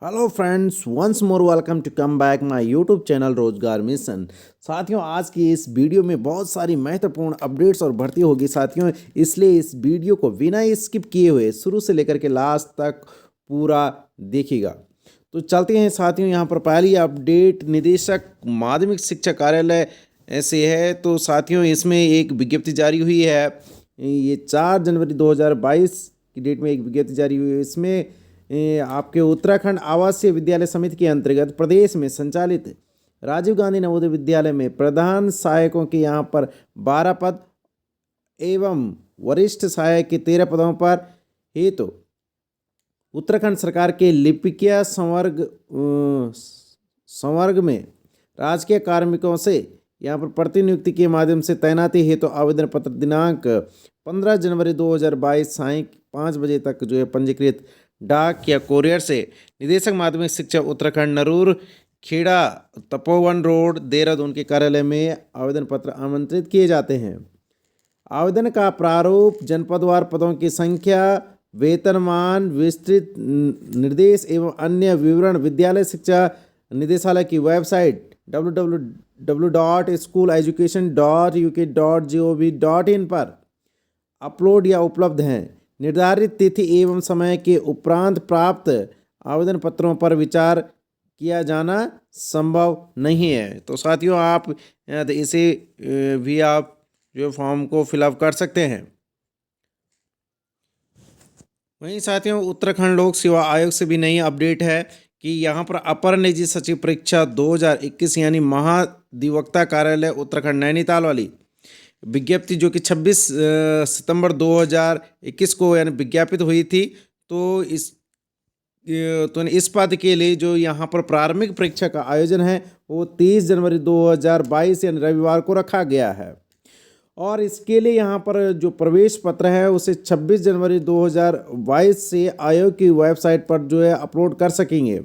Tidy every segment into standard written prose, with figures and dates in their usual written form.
Hello friends, once more welcome to come back my YouTube channel Rozgar mission. साथियों, आज की इस वीडियो में बहुत सारी महत्वपूर्ण अपडेट्स और भर्ती होगी साथियों, इसलिए इस वीडियो को बिना स्किप किए हुए शुरू से लेकर के लास्ट तक पूरा देखिएगा। तो चलते हैं साथियों, यहाँ पर पहली अपडेट निदेशक माध्यमिक शिक्षा कार्यालय से है। तो साथियों, इसमें एक विज्ञप्ति जारी हुई है। ये 4 जनवरी 2022 की डेट में एक विज्ञप्ति जारी हुई है। इसमें आपके उत्तराखंड आवासीय विद्यालय समिति के अंतर्गत प्रदेश में संचालित राजीव गांधी नवोदय विद्यालय में प्रधान सहायकों के यहाँ पर 12 पद एवं वरिष्ठ सहायक के 13 पदों पर हेतु उत्तराखंड सरकार के लिपिकीय संवर्ग में राजकीय कार्मिकों से यहाँ पर प्रतिनियुक्ति के माध्यम से तैनाती हेतु आवेदन पत्र दिनांक 15 जनवरी 2022 सायं 5 बजे तक पंजीकृत डाक या कोरियर से निदेशक माध्यमिक शिक्षा उत्तराखंड नरूर खेड़ा तपोवन रोड देहरादून के कार्यालय में आवेदन पत्र आमंत्रित किए जाते हैं। आवेदन का प्रारूप, जनपदवार पदों की संख्या, वेतनमान, विस्तृत निर्देश एवं अन्य विवरण विद्यालय शिक्षा निदेशालय की वेबसाइट www.schooleducation.uk.gov.in पर अपलोड या उपलब्ध हैं। निर्धारित तिथि एवं समय के उपरांत प्राप्त आवेदन पत्रों पर विचार किया जाना संभव नहीं है। तो साथियों, आप इसे भी आप फॉर्म को फिलअप कर सकते हैं। वहीं साथियों, उत्तराखंड लोक सेवा आयोग से भी नई अपडेट है कि यहाँ पर अपर निजी सचिव परीक्षा 2021 यानी महाधिवक्ता कार्यालय उत्तराखंड नैनीताल वाली विज्ञप्ति जो कि 26 सितंबर 2021 को यानी विज्ञापित हुई थी। तो इस पद के लिए जो यहाँ पर प्रारंभिक परीक्षा का आयोजन है वो 30 जनवरी 2022 यानी रविवार को रखा गया है। और इसके लिए यहाँ पर जो प्रवेश पत्र है उसे 26 जनवरी 2022 से आयोग की वेबसाइट पर अपलोड कर सकेंगे।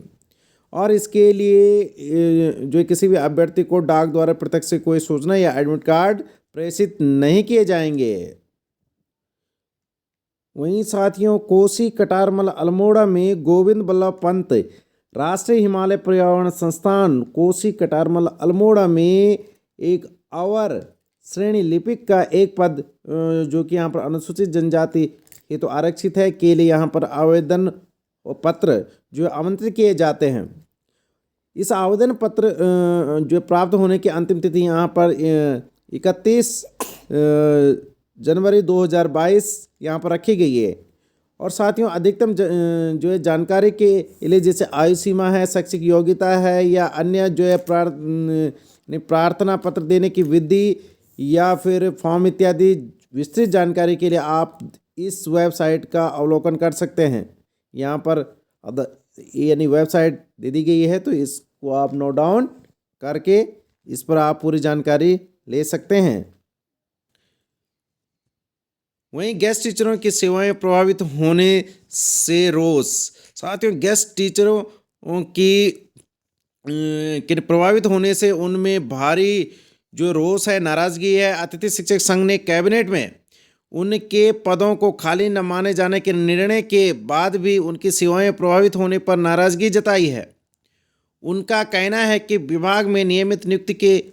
और इसके लिए किसी भी अभ्यर्थी को डाक द्वारा प्रत्यक्ष से कोई सूचना या एडमिट कार्ड प्रेषित नहीं किए जाएंगे। वहीं साथियों, कोसी कटारमल अल्मोड़ा में गोविंद बल्लभ पंत राष्ट्रीय हिमालय पर्यावरण संस्थान कोसी कटारमल अल्मोड़ा में एक अवर श्रेणी लिपिक का एक पद जो कि यहाँ पर अनुसूचित जनजाति हेतु आरक्षित है के लिए यहाँ पर आवेदन पत्र आमंत्रित किए जाते हैं। इस आवेदन पत्र प्राप्त होने की अंतिम तिथि यहाँ पर 31 जनवरी 2022 यहाँ पर रखी गई है। और साथियों, अधिकतम जानकारी के लिए जैसे आयु सीमा है, शैक्षिक योग्यता है या अन्य प्रार्थना पत्र देने की विधि या फिर फॉर्म इत्यादि विस्तृत जानकारी के लिए आप इस वेबसाइट का अवलोकन कर सकते हैं। यहाँ पर यानी वेबसाइट दे दी गई है, तो इसको आप नोट डाउन करके इस पर आप पूरी जानकारी ले सकते हैं। वहीं गेस्ट टीचरों की सेवाएं प्रभावित होने से रोष। साथियों, गेस्ट टीचरों की प्रभावित होने से उनमें भारी रोष है, नाराजगी है। अतिथि शिक्षक संघ ने कैबिनेट में उनके पदों को खाली न माने जाने के निर्णय के बाद भी उनकी सेवाएं प्रभावित होने पर नाराजगी जताई है। उनका कहना है कि विभाग में नियमित नियुक्ति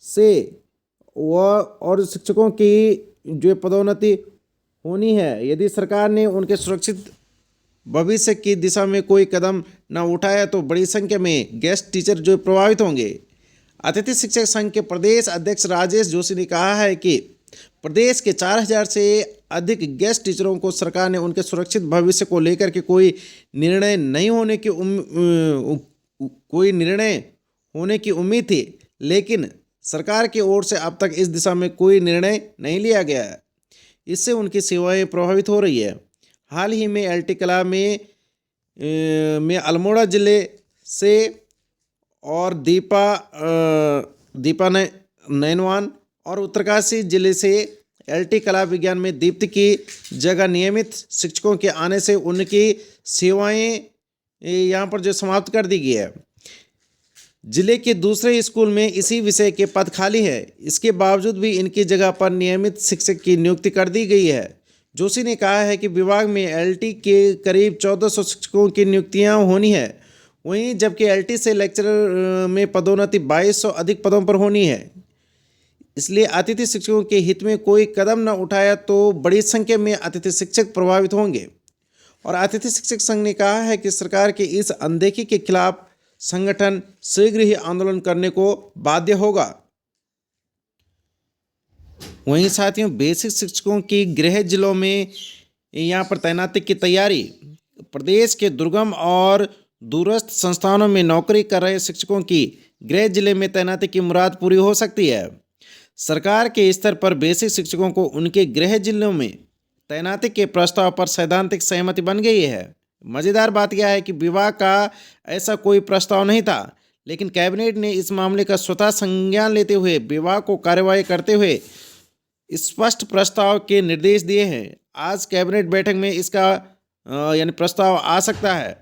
से और शिक्षकों की पदोन्नति होनी है। यदि सरकार ने उनके सुरक्षित भविष्य की दिशा में कोई कदम न उठाया तो बड़ी संख्या में गेस्ट टीचर प्रभावित होंगे। अतिथि शिक्षक संघ के प्रदेश अध्यक्ष राजेश जोशी ने कहा है कि प्रदेश के 4000 से अधिक गेस्ट टीचरों को सरकार ने उनके सुरक्षित भविष्य को लेकर के कोई निर्णय होने की उम्मीद थी, लेकिन सरकार की ओर से अब तक इस दिशा में कोई निर्णय नहीं लिया गया है। इससे उनकी सेवाएं प्रभावित हो रही है। हाल ही में एलटी कला में अल्मोड़ा जिले से और दीपा नैनवान और उत्तरकाशी जिले से एलटी कला विज्ञान में दीप्ति की जगह नियमित शिक्षकों के आने से उनकी सेवाएं यहाँ पर समाप्त कर दी गई है। जिले के दूसरे स्कूल में इसी विषय के पद खाली है। इसके बावजूद भी इनकी जगह पर नियमित शिक्षक की नियुक्ति कर दी गई है। जोशी ने कहा है कि विभाग में एलटी के करीब 1400 शिक्षकों की नियुक्तियां होनी है, वहीं जबकि एलटी से लेक्चरर में पदोन्नति 2200 अधिक पदों पर होनी है। इसलिए अतिथि शिक्षकों के हित में कोई कदम न उठाया तो बड़ी संख्या में अतिथि शिक्षक प्रभावित होंगे। और अतिथि शिक्षक संघ ने कहा है कि सरकार की इस अनदेखी के खिलाफ संगठन शीघ्र ही आंदोलन करने को बाध्य होगा। वहीं साथियों, बेसिक शिक्षकों की गृह जिलों में यहाँ पर तैनाती की तैयारी। प्रदेश के दुर्गम और दूरस्थ संस्थानों में नौकरी कर रहे शिक्षकों की गृह जिले में तैनाती की मुराद पूरी हो सकती है। सरकार के स्तर पर बेसिक शिक्षकों को उनके गृह जिलों में तैनाती के प्रस्ताव पर सैद्धांतिक सहमति बन गई है। मज़ेदार बात यह है कि विभाग का ऐसा कोई प्रस्ताव नहीं था, लेकिन कैबिनेट ने इस मामले का स्वतः संज्ञान लेते हुए विभाग को कार्यवाही करते हुए स्पष्ट प्रस्ताव के निर्देश दिए हैं। आज कैबिनेट बैठक में इसका यानी प्रस्ताव आ सकता है।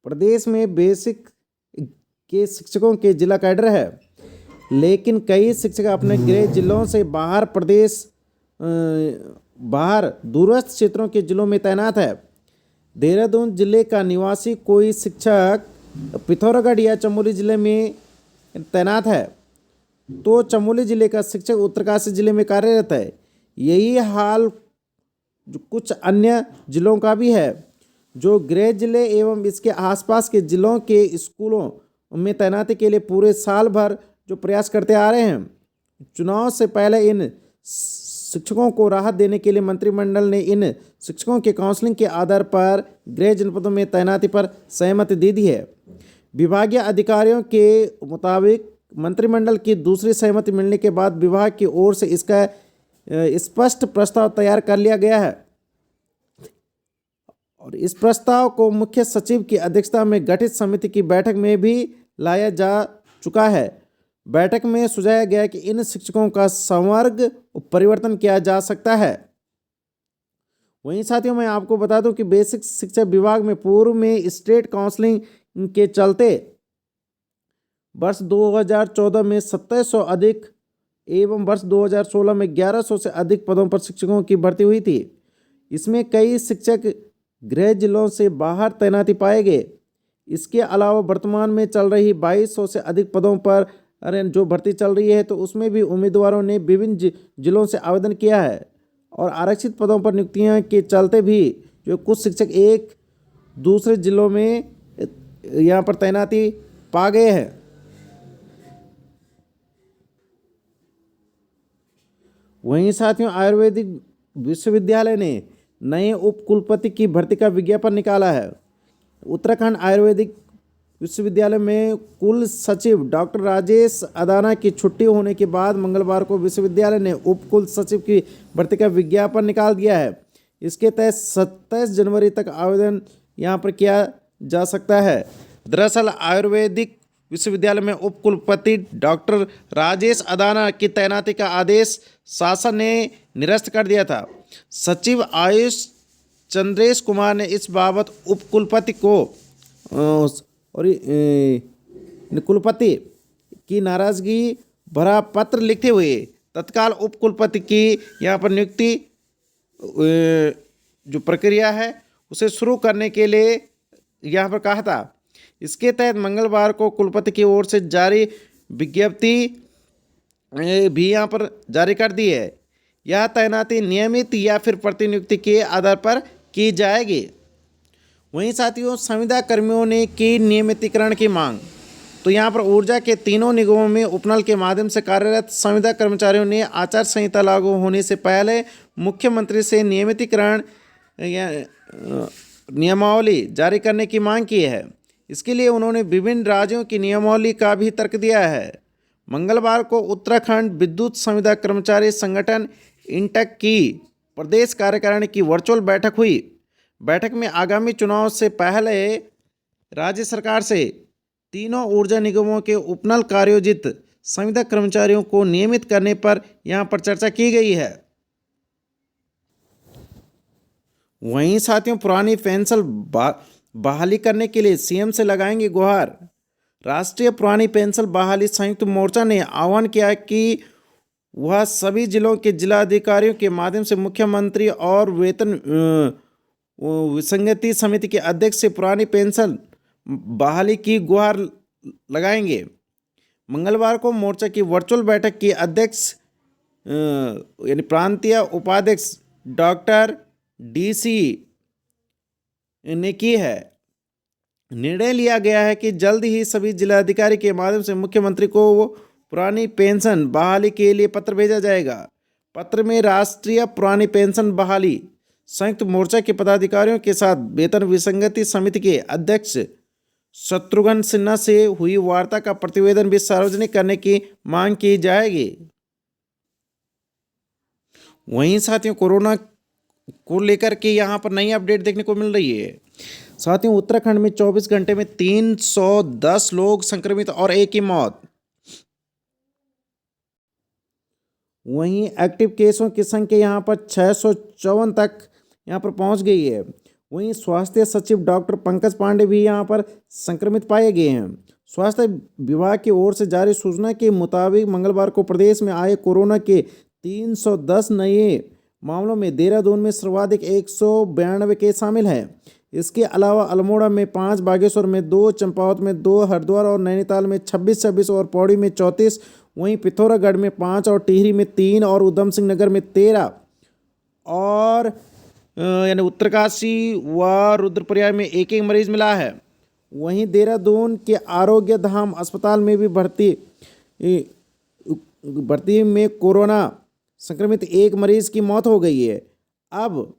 प्रदेश में बेसिक के शिक्षकों के जिला कैडर है, लेकिन कई शिक्षक अपने गृह जिलों से बाहर दूरस्थ क्षेत्रों के जिलों में तैनात है। देहरादून जिले का निवासी कोई शिक्षक पिथौरागढ़ या चमोली जिले में तैनात है, तो चमोली जिले का शिक्षक उत्तरकाशी जिले में कार्यरत है। यही हाल कुछ अन्य जिलों का भी है, जो गृह जिले एवं इसके आसपास के जिलों के स्कूलों में तैनाती के लिए पूरे साल भर जो प्रयास करते आ रहे हैं। चुनाव से पहले इन शिक्षकों को राहत देने के लिए मंत्रिमंडल ने इन शिक्षकों के काउंसलिंग के आधार पर गृह जनपदों में तैनाती पर सहमति दे दी है। विभागीय अधिकारियों के मुताबिक मंत्रिमंडल की दूसरी सहमति मिलने के बाद विभाग की ओर से इसका स्पष्ट प्रस्ताव तैयार कर लिया गया है और इस प्रस्ताव को मुख्य सचिव की अध्यक्षता में गठित समिति की बैठक में भी लाया जा चुका है। बैठक में सुझाया गया कि इन शिक्षकों का संवर्ग परिवर्तन किया जा सकता है। वहीं साथियों, मैं आपको बता दूं कि बेसिक शिक्षा विभाग में पूर्व में स्टेट काउंसलिंग के चलते वर्ष 2014 में 2700 अधिक एवं वर्ष 2016 में 1100 से अधिक पदों पर शिक्षकों की भर्ती हुई थी। इसमें कई शिक्षक गृह जिलों से बाहर तैनाती पाए गए। इसके अलावा वर्तमान में चल रही 2200 से अधिक पदों पर जो भर्ती चल रही है, तो उसमें भी उम्मीदवारों ने विभिन्न जिलों से आवेदन किया है और आरक्षित पदों पर नियुक्तियां के चलते भी जो कुछ शिक्षक एक दूसरे जिलों में यहाँ पर तैनाती पा गए हैं। वहीं साथियों, आयुर्वेदिक विश्वविद्यालय ने नए उप कुलपति की भर्ती का विज्ञापन निकाला है। उत्तराखंड आयुर्वेदिक विश्वविद्यालय में कुल सचिव डॉक्टर राजेश अदाना की छुट्टी होने के बाद मंगलवार को विश्वविद्यालय ने उप कुल सचिव की भर्ती का विज्ञापन निकाल दिया है। इसके तहत 27 जनवरी तक आवेदन यहाँ पर किया जा सकता है। दरअसल आयुर्वेदिक विश्वविद्यालय में उप कुलपति डॉक्टर राजेश अदाना की तैनाती का आदेश शासन ने निरस्त कर दिया था। सचिव आयुष चंद्रेश कुमार ने इस बाबत उप कुलपति को और कुलपति की नाराजगी भरा पत्र लिखते हुए तत्काल उप कुलपति की यहाँ पर नियुक्ति जो प्रक्रिया है उसे शुरू करने के लिए यहाँ पर कहा था। इसके तहत मंगलवार को कुलपति की ओर से जारी विज्ञप्ति भी यहाँ पर जारी कर दी है। यह तैनाती नियमित या फिर प्रतिनियुक्ति के आधार पर की जाएगी। वहीं साथियों, संविदा कर्मियों ने की नियमितीकरण की मांग। तो यहाँ पर ऊर्जा के तीनों निगमों में उपनल के माध्यम से कार्यरत संविदा कर्मचारियों ने आचार संहिता लागू होने से पहले मुख्यमंत्री से नियमितीकरण नियमावली जारी करने की मांग की है। इसके लिए उन्होंने विभिन्न राज्यों की नियमावली का भी तर्क दिया है। मंगलवार को उत्तराखंड विद्युत संविदा कर्मचारी संगठन इंटक की प्रदेश कार्यकारिणी की वर्चुअल बैठक हुई। बैठक में आगामी चुनाव से पहले राज्य सरकार से तीनों ऊर्जा निगमों के उपनल कार्योजित संविदा कर्मचारियों को नियमित करने पर यहां पर चर्चा की गई है। वहीं साथियों, पुरानी पेंशन बहाली करने के लिए सीएम से लगाएंगे गुहार। राष्ट्रीय पुरानी पेंशन बहाली संयुक्त मोर्चा ने आह्वान किया कि वह सभी जिलों के जिलाधिकारियों के माध्यम से मुख्यमंत्री और वेतन विसंगति समिति के अध्यक्ष से पुरानी पेंशन बहाली की गुहार लगाएंगे। मंगलवार को मोर्चा की वर्चुअल बैठक की अध्यक्ष यानी प्रांतीय उपाध्यक्ष डॉक्टर डीसी ने की है। निर्णय लिया गया है कि जल्द ही सभी जिलाधिकारी के माध्यम से मुख्यमंत्री को पुरानी पेंशन बहाली के लिए पत्र भेजा जाएगा। पत्र में राष्ट्रीय पुरानी पेंशन बहाली संयुक्त मोर्चा के पदाधिकारियों के साथ वेतन विसंगति समिति के अध्यक्ष शत्रुघ्न सिन्हा से हुई वार्ता का प्रतिवेदन भी सार्वजनिक करने की मांग की जाएगी। वहीं साथियों, कोरोना को लेकर के यहाँ पर नई अपडेट देखने को मिल रही है। साथियों, उत्तराखंड में 24 घंटे में 310 लोग संक्रमित और एक की मौत। वहीं एक्टिव केसों की संख्या यहाँ पर 654 तक यहाँ पर पहुँच गई है। वहीं स्वास्थ्य सचिव डॉक्टर पंकज पांडे भी यहाँ पर संक्रमित पाए गए हैं। स्वास्थ्य विभाग की ओर से जारी सूचना के मुताबिक मंगलवार को प्रदेश में आए कोरोना के 310 नए मामलों में देहरादून में सर्वाधिक 192 केस शामिल हैं। इसके अलावा अल्मोड़ा में 5, बागेश्वर में 2, चंपावत में 2, हरिद्वार और नैनीताल में 26 और पौड़ी में 34, वहीं पिथौरागढ़ में 5 और टिहरी में 3 और उधम सिंह नगर में 13 और यानी उत्तरकाशी व रुद्रप्रयाग में एक मरीज मिला है। वहीं देहरादून के आरोग्य धाम अस्पताल में भी भर्ती में कोरोना संक्रमित एक मरीज की मौत हो गई है। अब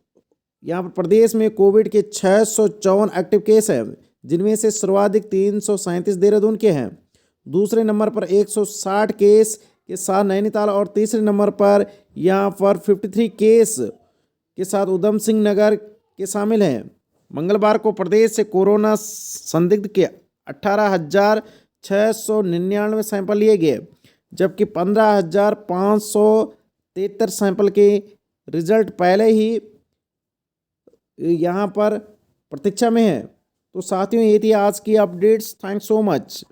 यहाँ पर प्रदेश में कोविड के 654 एक्टिव केस हैं, जिनमें से सर्वाधिक 337 देहरादून के हैं। दूसरे नंबर पर 160 केस के साथ नैनीताल और तीसरे नंबर पर यहाँ पर 53 केस के साथ उधम सिंह नगर के शामिल हैं। मंगलवार को प्रदेश से कोरोना संदिग्ध के 18,699 सैंपल लिए गए, जबकि 15,573 सैंपल के रिजल्ट पहले ही यहाँ पर प्रतीक्षा में है। तो साथियों, ये थी आज की अपडेट्स। Thanks so much.